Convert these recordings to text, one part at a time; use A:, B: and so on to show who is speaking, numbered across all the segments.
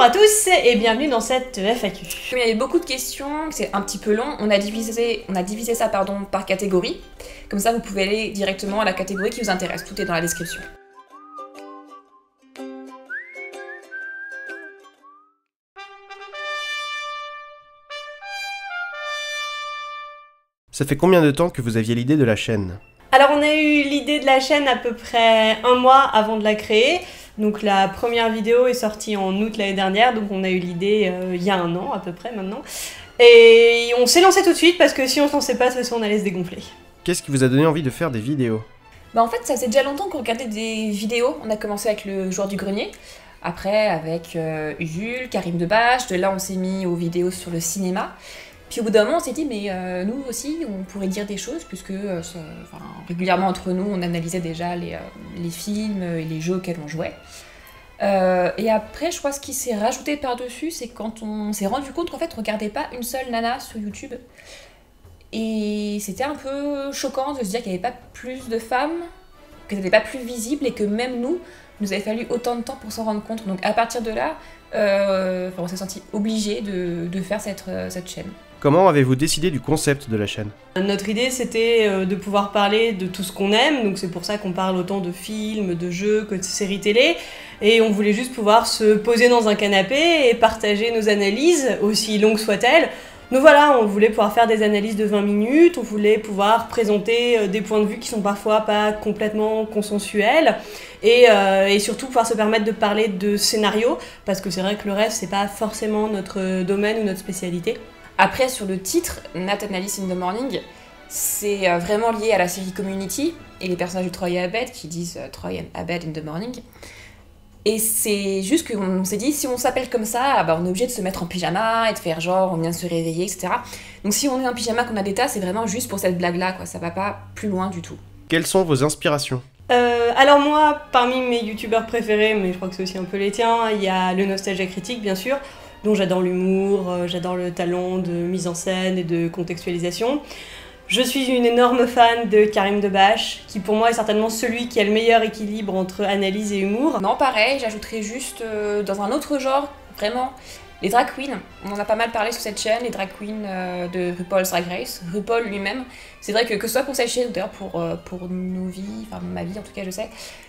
A: à tous et bienvenue dans cette FAQ.
B: Il y avait beaucoup de questions, c'est un petit peu long, on a divisé ça par catégorie. Comme ça vous pouvez aller directement à la catégorie qui vous intéresse, tout est dans la description.
C: Ça fait combien de temps que vous aviez l'idée de la chaîne?
A: Alors on a eu l'idée de la chaîne à peu près un mois avant de la créer. Donc la première vidéo est sortie en août l'année dernière, donc on a eu l'idée il y a un an à peu près maintenant. Et on s'est lancé tout de suite parce que si on se lançait pas, de toute façon on allait se dégonfler.
C: Qu'est-ce qui vous a donné envie de faire des vidéos?
B: En fait ça faisait déjà longtemps qu'on regardait des vidéos, on a commencé avec le joueur du grenier, après avec Jules, Karim Debache, de là on s'est mis aux vidéos sur le cinéma. Puis au bout d'un moment, on s'est dit, mais nous aussi, on pourrait dire des choses, puisque régulièrement entre nous, on analysait déjà les films et les jeux auxquels on jouait. Et après, je crois ce qui s'est rajouté par-dessus, c'est quand on s'est rendu compte qu'en fait, on regardait pas une seule nana sur YouTube. Et c'était un peu choquant de se dire qu'il n'y avait pas plus de femmes, qu'elles n'étaient pas plus visibles, et que même nous avait fallu autant de temps pour s'en rendre compte. Donc à partir de là, on s'est senti obligé de faire cette chaîne.
C: Comment avez-vous décidé du concept de la chaîne?
A: Notre idée c'était de pouvoir parler de tout ce qu'on aime, donc c'est pour ça qu'on parle autant de films, de jeux que de séries télé, et on voulait juste pouvoir se poser dans un canapé et partager nos analyses, aussi longues soient-elles. Donc voilà, on voulait pouvoir faire des analyses de 20 minutes, on voulait pouvoir présenter des points de vue qui sont parfois pas complètement consensuels, et surtout pouvoir se permettre de parler de scénario, parce que c'est vrai que le reste c'est pas forcément notre domaine ou notre spécialité.
B: Après, sur le titre, Nat and Alice in the Morning, c'est vraiment lié à la série Community et les personnages de Troy et Abed qui disent Troy and Abed in the morning. Et c'est juste qu'on s'est dit, si on s'appelle comme ça, on est obligé de se mettre en pyjama et de faire genre on vient de se réveiller, etc. Donc si on est en pyjama, qu'on a des tas, c'est vraiment juste pour cette blague-là, quoi. Ça va pas plus loin du tout.
C: Quelles sont vos inspirations?
A: Alors moi, parmi mes youtubeurs préférés, mais je crois que c'est aussi un peu les tiens, il y a le Nostalgia Critique, bien sûr, dont j'adore l'humour, j'adore le talent de mise en scène et de contextualisation. Je suis une énorme fan de Karim Debache, qui pour moi est certainement celui qui a le meilleur équilibre entre analyse et humour.
B: Non, pareil, j'ajouterais juste dans un autre genre, vraiment, les drag queens. On en a pas mal parlé sur cette chaîne, les drag queens de RuPaul's Drag Race. RuPaul lui-même, c'est vrai que ce soit pour cette chaîne ou d'ailleurs pour nos vies, enfin ma vie en tout cas je sais,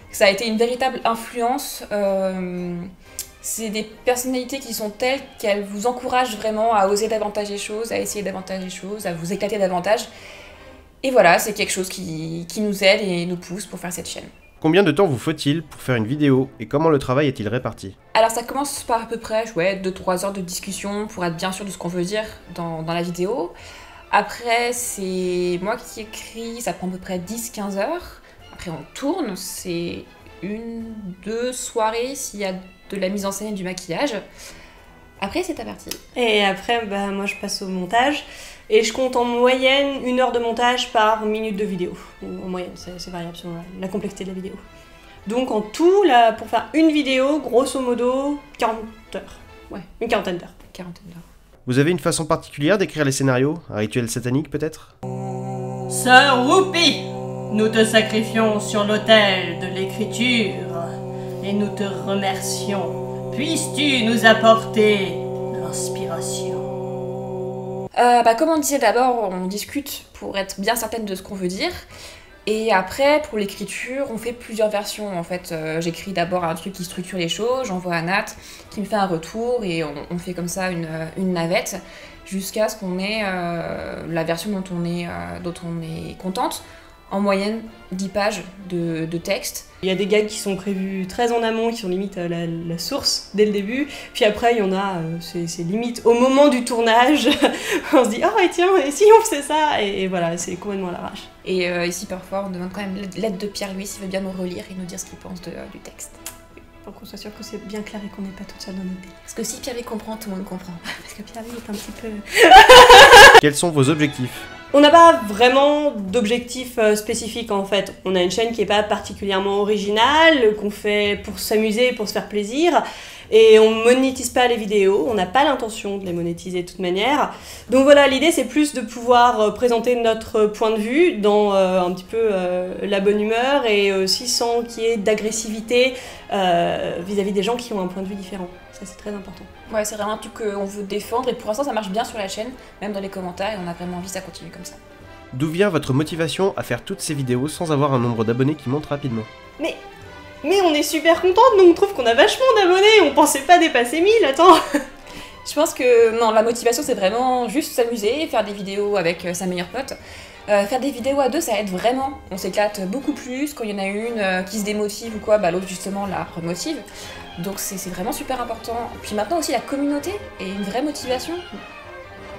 B: que ça a été une véritable influence. C'est des personnalités qui sont telles qu'elles vous encouragent vraiment à oser davantage les choses, à essayer davantage les choses, à vous éclater davantage. Et voilà, c'est quelque chose qui nous aide et nous pousse pour faire cette chaîne.
C: Combien de temps vous faut-il pour faire une vidéo et comment le travail est-il réparti?
B: Alors ça commence par à peu près 2-3 heures de discussion pour être bien sûr de ce qu'on veut dire dans la vidéo. Après, c'est moi qui écris, ça prend à peu près 10-15 heures. Après on tourne, c'est 1-2 soirées s'il y a de la mise en scène et du maquillage. Après, c'est ta partie.
A: Et après, moi je passe au montage. Et je compte en moyenne 1 heure de montage par minute de vidéo. En moyenne, c'est variable selon la complexité de la vidéo. Donc en tout, là, pour faire une vidéo, grosso modo, 40 heures. Ouais, une quarantaine d'heures.
C: Vous avez une façon particulière d'écrire les scénarios? Un rituel satanique peut-être?
D: Sœur Whoopi, nous te sacrifions sur l'autel de l'écriture. Et nous te remercions. Puisses-tu nous apporter l'inspiration?
B: Comme on disait d'abord, on discute pour être bien certaine de ce qu'on veut dire. Et après, pour l'écriture, on fait plusieurs versions. En fait, j'écris d'abord un truc qui structure les choses, j'envoie à Nat, qui me fait un retour, et on fait comme ça une navette, jusqu'à ce qu'on ait la version dont on est contente. En moyenne, 10 pages de texte.
A: Il y a des gags qui sont prévus très en amont, qui sont limite la source dès le début. Puis après, il y en a, c'est limite au moment du tournage. On se dit, oh et tiens, et si on faisait ça? Et voilà, c'est complètement à l'arrache.
B: Et ici, parfois, on demande quand même l'aide de Pierre-Louis s'il veut bien nous relire et nous dire ce qu'il pense du texte.
A: Pour qu'on soit sûr que c'est bien clair et qu'on n'est pas toute seule dans notre délire.
B: Parce que si Pierre-Louis comprend, tout le monde comprend.
A: Parce que Pierre-Louis est un petit peu...
C: Quels sont vos objectifs?
A: On n'a pas vraiment d'objectif spécifique en fait. On a une chaîne qui n'est pas particulièrement originale, qu'on fait pour s'amuser, pour se faire plaisir. et on monétise pas les vidéos, on n'a pas l'intention de les monétiser de toute manière. Donc voilà, l'idée c'est plus de pouvoir présenter notre point de vue dans un petit peu la bonne humeur et aussi sans qu'il y ait d'agressivité vis-à-vis des gens qui ont un point de vue différent. Ça c'est très important.
B: Ouais, c'est vraiment un truc qu'on veut défendre et pour l'instant ça marche bien sur la chaîne, même dans les commentaires, et on a vraiment envie que ça continue comme ça.
C: D'où vient votre motivation à faire toutes ces vidéos sans avoir un nombre d'abonnés qui monte rapidement?
A: Mais on est super contente, nous on trouve qu'on a vachement d'abonnés, on pensait pas dépasser 1000, attends.
B: Je pense que non, la motivation c'est vraiment juste s'amuser, faire des vidéos avec sa meilleure pote. Faire des vidéos à deux ça aide vraiment, on s'éclate beaucoup plus, quand il y en a une qui se démotive ou quoi, bah l'autre justement la remotive. Donc c'est vraiment super important. Puis maintenant aussi la communauté est une vraie motivation.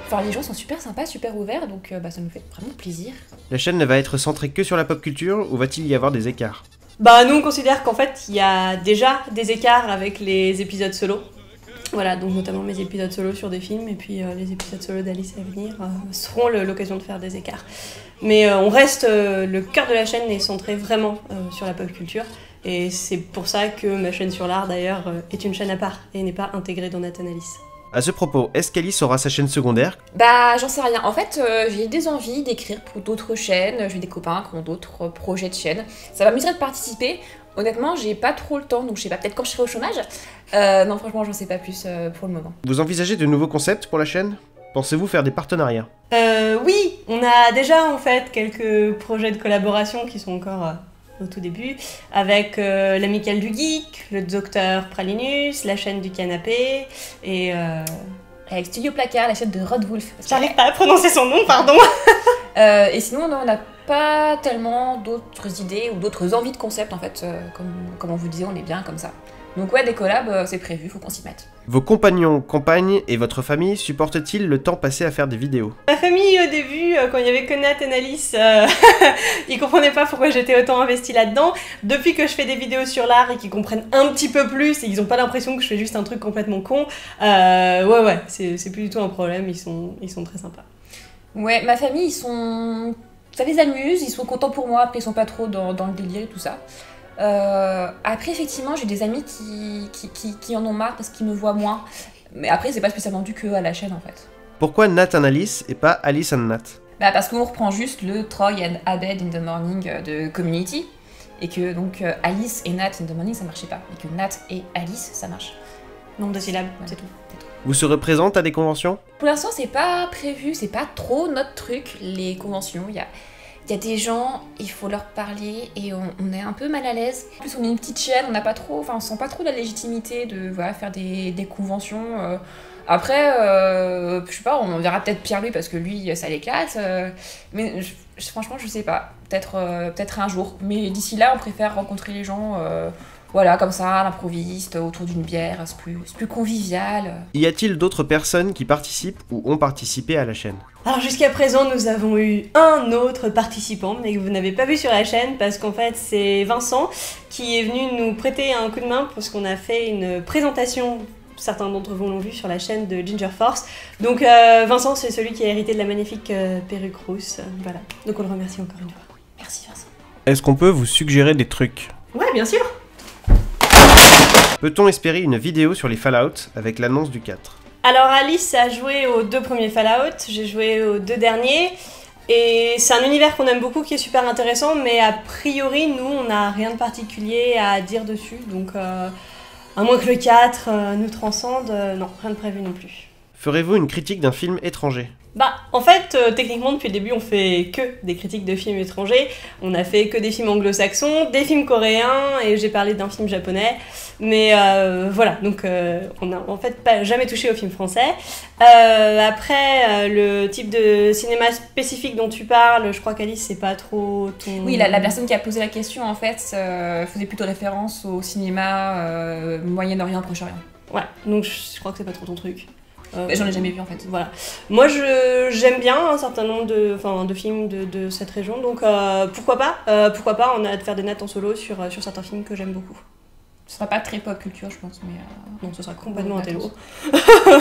B: Enfin, les gens sont super sympas, super ouverts, donc ça nous fait vraiment plaisir.
C: La chaîne ne va être centrée que sur la pop culture ou va-t-il y avoir des écarts?
A: Bah nous on considère qu'en fait il y a déjà des écarts avec les épisodes solo. Voilà, donc notamment mes épisodes solo sur des films et puis les épisodes solo d'Alice à venir seront l'occasion de faire des écarts. Mais on reste, le cœur de la chaîne est centré vraiment sur la pop culture. Et c'est pour ça que ma chaîne sur l'art d'ailleurs est une chaîne à part et n'est pas intégrée dans Natanalyse.
C: À ce propos, est-ce qu'Alice aura sa chaîne secondaire?
B: Bah j'en sais rien, en fait j'ai des envies d'écrire pour d'autres chaînes, j'ai des copains qui ont d'autres projets de chaînes. Ça m'amuserait de participer, honnêtement j'ai pas trop le temps, donc je sais pas, peut-être quand je serai au chômage. Non franchement j'en sais pas plus pour le moment.
C: Vous envisagez de nouveaux concepts pour la chaîne? Pensez-vous faire des partenariats?
A: Oui, on a déjà en fait quelques projets de collaboration qui sont encore au tout début, avec l'Amicale du Geek, le Docteur Pralinus, la chaîne du Canapé, et...
B: Avec Studio Placard, la chaîne de Rod Wolf.
A: J'arrive pas à prononcer son nom, pardon.
B: Et sinon, non, on n'a pas tellement d'autres idées ou d'autres envies de concept, en fait. Comme on vous disait, on est bien comme ça. Donc ouais, des collabs, c'est prévu, faut qu'on s'y mette.
C: Vos compagnons, compagnes et votre famille supportent-ils le temps passé à faire des vidéos?
A: Ma famille, au début, quand il y avait que Nat et Alice, ils comprenaient pas pourquoi j'étais autant investie là-dedans. Depuis que je fais des vidéos sur l'art et qu'ils comprennent un petit peu plus et ils ont pas l'impression que je fais juste un truc complètement con, ouais, c'est plus du tout un problème, ils sont très sympas.
B: Ouais, ma famille, ça les amuse, ils sont contents pour moi, après ils sont pas trop dans le délire et tout ça. Après effectivement j'ai des amis qui en ont marre parce qu'ils me voient moins, mais après c'est pas spécialement dû que à la chaîne en fait.
C: Pourquoi Nat and Alice et pas Alice and Nat?
B: Bah parce qu'on reprend juste le Troy and Abed in the Morning de Community, et que donc Alice et Nat in the Morning ça marchait pas, et que Nat et Alice ça marche.
A: Nombre de syllabes,
B: Voilà.
A: c'est tout.
C: Vous serez présente à des conventions?
B: Pour l'instant c'est pas prévu, c'est pas trop notre truc les conventions, il y a des gens, il faut leur parler et on est un peu mal à l'aise. En plus on est une petite chaîne, on sent pas trop la légitimité de faire des conventions. Après, je sais pas, on verra peut-être Pierre-Louis parce que lui ça l'éclate. Mais franchement je sais pas, peut-être un jour. Mais d'ici là on préfère rencontrer les gens voilà, comme ça, à l'improviste, autour d'une bière, c'est plus convivial.
C: Y a-t-il d'autres personnes qui participent ou ont participé à la chaîne?
A: Alors jusqu'à présent, nous avons eu un autre participant, mais que vous n'avez pas vu sur la chaîne, parce qu'en fait, c'est Vincent qui est venu nous prêter un coup de main, parce qu'on a fait une présentation, certains d'entre vous l'ont vu, sur la chaîne de Ginger Force. Donc Vincent, c'est celui qui a hérité de la magnifique perruque rousse. Voilà, donc on le remercie encore une fois.
B: Merci Vincent.
C: Est-ce qu'on peut vous suggérer des trucs?
A: Ouais, bien sûr.
C: Peut-on espérer une vidéo sur les Fallout avec l'annonce du 4?
A: Alors Alice a joué aux 2 premiers Fallout, j'ai joué aux 2 derniers, et c'est un univers qu'on aime beaucoup, qui est super intéressant, mais a priori, nous, on n'a rien de particulier à dire dessus, donc à moins que le 4 nous transcende, non, rien de prévu non plus.
C: Ferez-vous une critique d'un film étranger?
A: Bah, en fait, techniquement, depuis le début, on fait que des critiques de films étrangers. On a fait que des films anglo-saxons, des films coréens, et j'ai parlé d'un film japonais. Mais voilà, donc on n'a en fait jamais touché au film français. Après, le type de cinéma spécifique dont tu parles, je crois qu'Alice, c'est pas trop ton...
B: Oui, la personne qui a posé la question, en fait, faisait plutôt référence au cinéma Moyen-Orient, Proche-Orient.
A: Ouais, donc je crois que c'est pas trop ton truc.
B: J'en ai jamais vu en fait.
A: Voilà. Moi j'aime bien un certain nombre de films de cette région, donc pourquoi pas on a de faire des nattes en solo sur certains films que j'aime beaucoup.
B: Ce sera pas très pop culture je pense, mais...
A: Non, ce sera complètement un télo.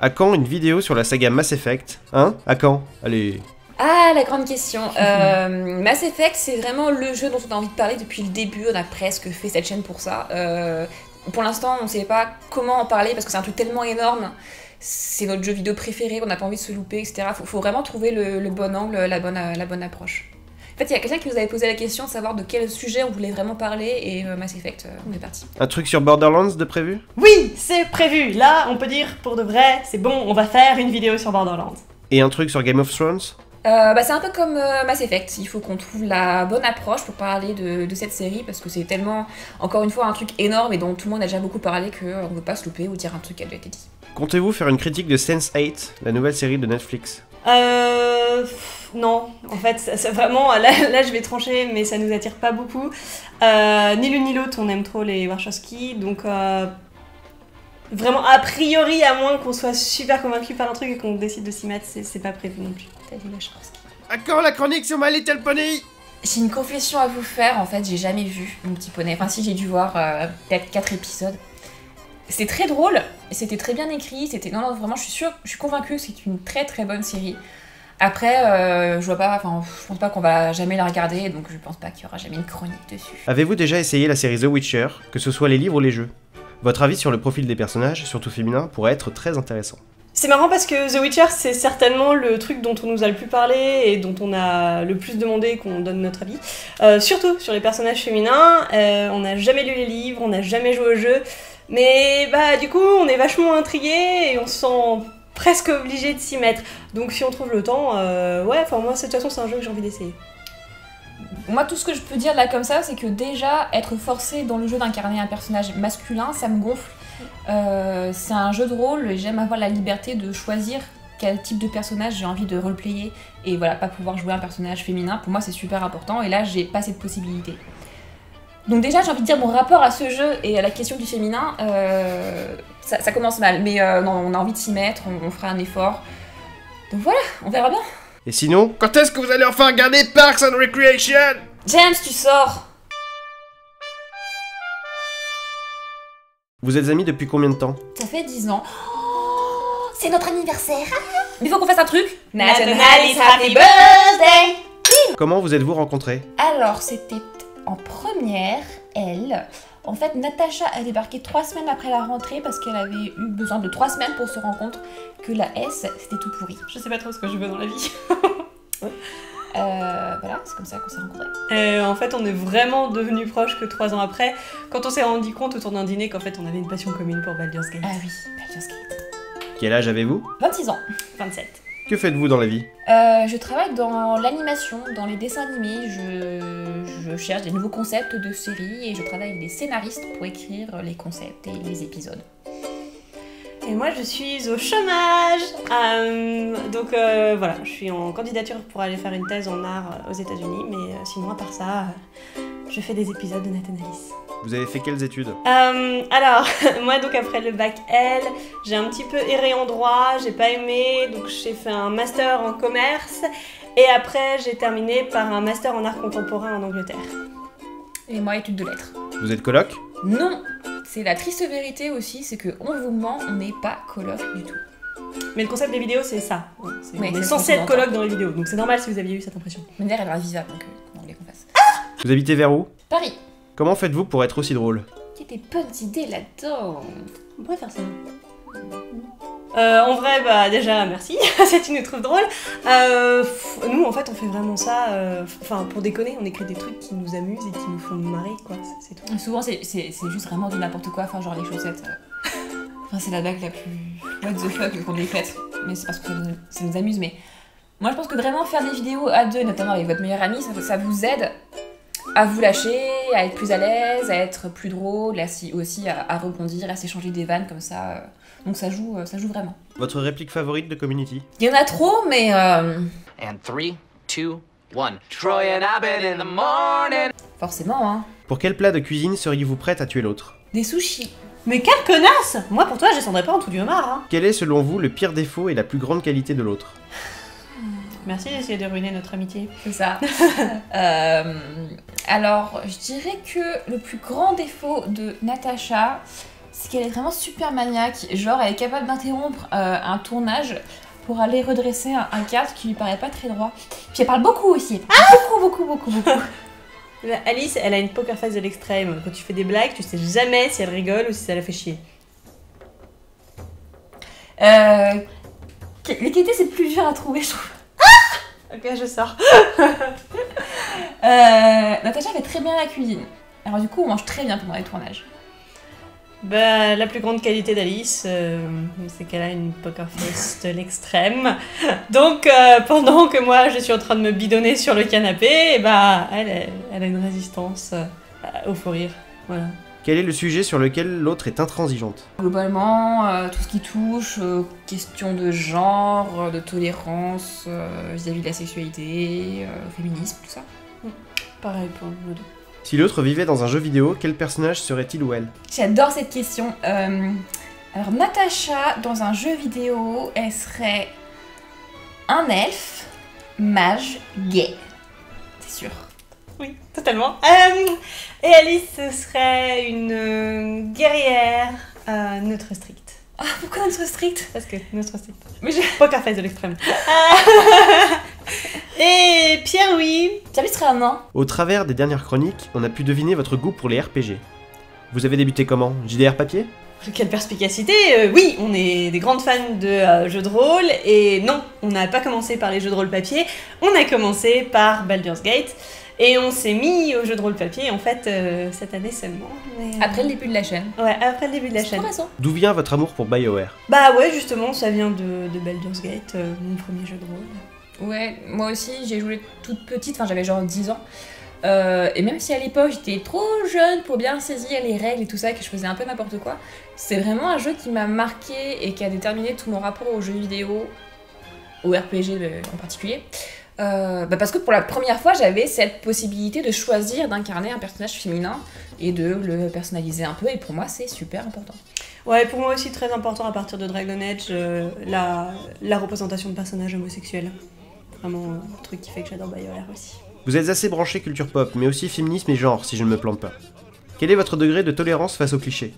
C: À quand une vidéo sur la saga Mass Effect? Hein? À quand? Allez...
B: Ah, la grande question. Mass Effect, c'est vraiment le jeu dont on a envie de parler depuis le début. On a presque fait cette chaîne pour ça. Pour l'instant, on ne sait pas comment en parler parce que c'est un truc tellement énorme. C'est notre jeu vidéo préféré, on n'a pas envie de se louper, etc. Faut vraiment trouver le bon angle, la bonne approche. En fait, il y a quelqu'un qui nous avait posé la question de savoir de quel sujet on voulait vraiment parler, et Mass Effect, on est parti.
C: Un truc sur Borderlands de prévu?
A: Oui, c'est prévu. Là, on peut dire pour de vrai, c'est bon, on va faire une vidéo sur Borderlands.
C: Et un truc sur Game of Thrones?
B: C'est un peu comme Mass Effect, il faut qu'on trouve la bonne approche pour parler de cette série, parce que c'est tellement, encore une fois, un truc énorme et dont tout le monde a déjà beaucoup parlé qu'on ne veut pas se louper ou dire un truc qui a déjà été dit.
C: Comptez-vous faire une critique de Sense8, la nouvelle série de Netflix?
A: Non, en fait, c'est vraiment, là je vais trancher, mais ça nous attire pas beaucoup. Ni l'une ni l'autre, on aime trop les Wachowski, donc vraiment, a priori, à moins qu'on soit super convaincu par un truc et qu'on décide de s'y mettre, c'est pas prévu non plus. T'as dit Wachowski.
C: À quand la chronique sur My Little Pony?
B: J'ai une confession à vous faire, en fait, j'ai jamais vu Mon Petit Poney. Enfin, si, j'ai dû voir peut-être 4 épisodes. C'était très drôle, c'était très bien écrit, non, vraiment, je suis convaincue que c'est une très très bonne série. Après, je pense pas qu'on va jamais la regarder, donc je pense pas qu'il y aura jamais une chronique dessus.
C: Avez-vous déjà essayé la série The Witcher, que ce soit les livres ou les jeux? Votre avis sur le profil des personnages, surtout féminins, pourrait être très intéressant.
A: C'est marrant parce que The Witcher, c'est certainement le truc dont on nous a le plus parlé et dont on a le plus demandé qu'on donne notre avis. Surtout sur les personnages féminins, on n'a jamais lu les livres, on n'a jamais joué au jeu, mais du coup on est vachement intrigués et on se sent presque obligé de s'y mettre. Donc si on trouve le temps, moi de toute façon c'est un jeu que j'ai envie d'essayer.
B: Moi, tout ce que je peux dire là comme ça, c'est que déjà, être forcé dans le jeu d'incarner un personnage masculin, ça me gonfle. C'est un jeu de rôle et j'aime avoir la liberté de choisir quel type de personnage j'ai envie de roleplayer et voilà, pas pouvoir jouer un personnage féminin. Pour moi, c'est super important et là, j'ai pas cette possibilité. Donc déjà, j'ai envie de dire mon rapport à ce jeu et à la question du féminin, ça commence mal. Mais non, on a envie de s'y mettre, on fera un effort. Donc voilà, on verra bien.
C: Et sinon, quand est-ce que vous allez enfin regarder Parks and Recreation?
B: James, tu sors!
C: Vous êtes amis depuis combien de temps?
B: Ça fait 10 ans. Oh, c'est notre anniversaire! Mais faut qu'on fasse un truc!
A: Nathanaël's Happy Birthday!
C: Comment vous êtes-vous rencontrés?
B: Alors, c'était en première, elle. En fait, Natacha a débarqué 3 semaines après la rentrée parce qu'elle avait eu besoin de 3 semaines pour se rendre compte que la S, c'était tout pourri.
A: Je sais pas trop ce que je veux dans la vie.
B: Voilà, c'est comme ça qu'on s'est rencontrés.
A: En fait, on est vraiment devenus proches que 3 ans après, quand on s'est rendu compte autour d'un dîner qu'en fait on avait une passion commune pour Baldur's Gate.
B: Ah oui, Baldur's Gate.
C: Quel âge avez-vous?
B: 26 ans.
A: 27.
C: Que faites-vous dans la vie?
B: Je travaille dans l'animation, dans les dessins animés, je cherche des nouveaux concepts de séries et je travaille avec des scénaristes pour écrire les concepts et les épisodes.
A: Et moi je suis au chômage, donc voilà, je suis en candidature pour aller faire une thèse en art aux États-Unis, mais sinon à part ça, je fais des épisodes de Nathanaël's.
C: Vous avez fait quelles études?
A: Alors, moi donc après le bac L, j'ai un petit peu erré en droit, j'ai pas aimé, donc j'ai fait un master en commerce, et après j'ai terminé par un master en art contemporain en Angleterre.
B: Et moi, études de lettres.
C: Vous êtes coloc?
B: Non! C'est la triste vérité aussi, c'est qu'on vous ment, on n'est pas coloc du tout.
A: Mais le concept des vidéos, c'est ça. On est
B: c'est
A: censé être coloc dans les vidéos, donc c'est normal si vous aviez eu cette impression.
B: Ma mère, elle a un visa, donc comment on voulait qu'on fasse?
C: Vous habitez vers où?
B: Paris!
C: Comment faites-vous pour être aussi drôle?
B: Il y a des bonnes idées là-dedans.
A: On pourrait faire ça. En vrai, déjà, merci, si tu nous trouves drôle. Nous, en fait, on fait vraiment ça, pour déconner, on écrit des trucs qui nous amusent et qui nous font marrer, quoi, c'est tout.
B: Souvent, c'est juste vraiment du n'importe quoi, genre les chaussettes. C'est la blague la plus what the fuck qu'on ait faite, mais c'est parce que ça nous amuse. Mais moi, je pense que vraiment faire des vidéos à deux, notamment avec votre meilleure amie, ça vous aide à vous lâcher, à être plus à l'aise, à être plus drôle, aussi à rebondir, à s'échanger des vannes comme ça. Donc ça joue vraiment.
C: Votre réplique favorite de Community?
B: Il y en a trop, mais
E: And 3, 2, 1. Troy and Abed in the morning.
B: Forcément, hein.
C: Pour quel plat de cuisine seriez-vous prête à tuer l'autre?
B: Des sushis.
A: Mais quelle connasse! Moi, pour toi, je descendrais pas en dessous du homard, hein.
C: Quel est selon vous le pire défaut et la plus grande qualité de l'autre?
A: Merci d'essayer de ruiner notre amitié.
B: C'est ça. Alors, je dirais que le plus grand défaut de Natacha, c'est qu'elle est vraiment super maniaque. Genre, elle est capable d'interrompre un tournage pour aller redresser un cadre qui lui paraît pas très droit. Puis elle parle beaucoup aussi. Elle parle beaucoup.
A: Bah, Alice, elle a une poker face de l'extrême. Quand tu fais des blagues, tu sais jamais si elle rigole ou si ça la fait chier.
B: Les qualités, c'est plus dur à trouver, je trouve.
A: Ok, je sors.
B: Natacha fait très bien la cuisine. Alors du coup, on mange très bien pendant les tournages.
A: Bah, la plus grande qualité d'Alice, c'est qu'elle a une poker face de l'extrême. Donc, pendant que moi, je suis en train de me bidonner sur le canapé, bah, elle a une résistance au faux rire. Voilà.
C: Quel est le sujet sur lequel l'autre est intransigeante?
B: Globalement, tout ce qui touche aux questions de genre, de tolérance vis-à-vis de la sexualité, féminisme, tout ça.
A: Pareil pour nous deux.
C: Si l'autre vivait dans un jeu vidéo, quel personnage serait-il ou elle?
B: J'adore cette question. Alors, Natacha, dans un jeu vidéo, elle serait un elfe, mage, gay. C'est sûr.
A: Oui, totalement. Et Alice, ce serait une guerrière neutre stricte.
B: Ah, pourquoi notre strict?
A: Parce que neutre stricte.
B: Mais je...
A: Poker face de l'extrême. Et Pierre, oui.
B: Pierre serait un nain.
C: Au travers des dernières chroniques, on a pu deviner votre goût pour les RPG. Vous avez débuté comment? JDR papier?
A: Quelle perspicacité. Oui, on est des grandes fans de jeux de rôle. Et non, on n'a pas commencé par les jeux de rôle papier. On a commencé par Baldur's Gate. Et on s'est mis au jeu de rôle papier, en fait, cette année seulement. Mais,
B: Après le début de la chaîne.
A: Ouais, après le début de la chaîne.
B: C'est récent.
C: D'où vient votre amour pour BioWare?
A: Bah ouais, justement, ça vient de Baldur's Gate, mon premier jeu de rôle.
B: Ouais, moi aussi, j'ai joué toute petite, enfin j'avais genre 10 ans. Et même si à l'époque j'étais trop jeune pour bien saisir les règles et tout ça, que je faisais un peu n'importe quoi, c'est vraiment un jeu qui m'a marqué et qui a déterminé tout mon rapport aux jeux vidéo, au RPG en particulier. Parce que pour la première fois, j'avais cette possibilité de choisir d'incarner un personnage féminin et de le personnaliser un peu, et pour moi, c'est super important.
A: Ouais, pour moi aussi très important à partir de Dragon Age, la représentation de personnages homosexuels. Vraiment un truc qui fait que j'adore BioWare aussi.
C: Vous êtes assez branché culture pop, mais aussi féminisme et genre, si je ne me plante pas. Quel est votre degré de tolérance face aux clichés?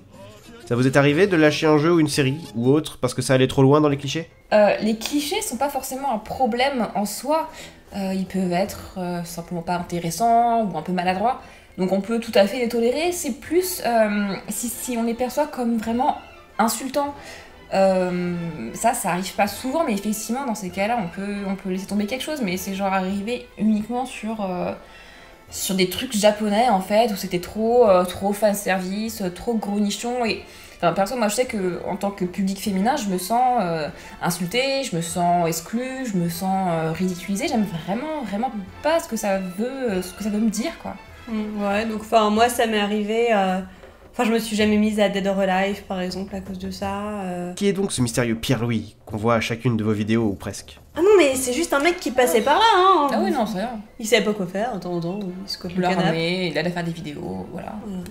C: Ça vous est arrivé de lâcher un jeu ou une série, ou autre, parce que ça allait trop loin dans les clichés?
B: Les clichés sont pas forcément un problème en soi. Ils peuvent être simplement pas intéressants ou un peu maladroits. Donc on peut tout à fait les tolérer. C'est plus si on les perçoit comme vraiment insultants. Ça arrive pas souvent, mais effectivement dans ces cas-là on peut laisser tomber quelque chose. Mais c'est genre arrivé uniquement sur des trucs japonais en fait, où c'était trop fanservice, trop gros nichon. Et enfin, perso, moi je sais que en tant que public féminin, je me sens insultée, je me sens exclue, je me sens ridiculisée. J'aime vraiment pas ce que ça veut me dire, quoi.
A: Ouais, donc enfin moi ça m'est arrivé. Enfin, je me suis jamais mise à Dead or Alive par exemple à cause de ça.
C: Qui est donc ce mystérieux Pierre-Louis, qu'on voit à chacune de vos vidéos ou presque?
A: Ah non, mais c'est juste un mec qui passait par là, hein.
B: Ah oui, non, c'est rien.
A: Il savait pas quoi faire, de temps en temps, il se colle le canapé.
B: L'armée, il allait faire des vidéos, voilà.
A: Ouais.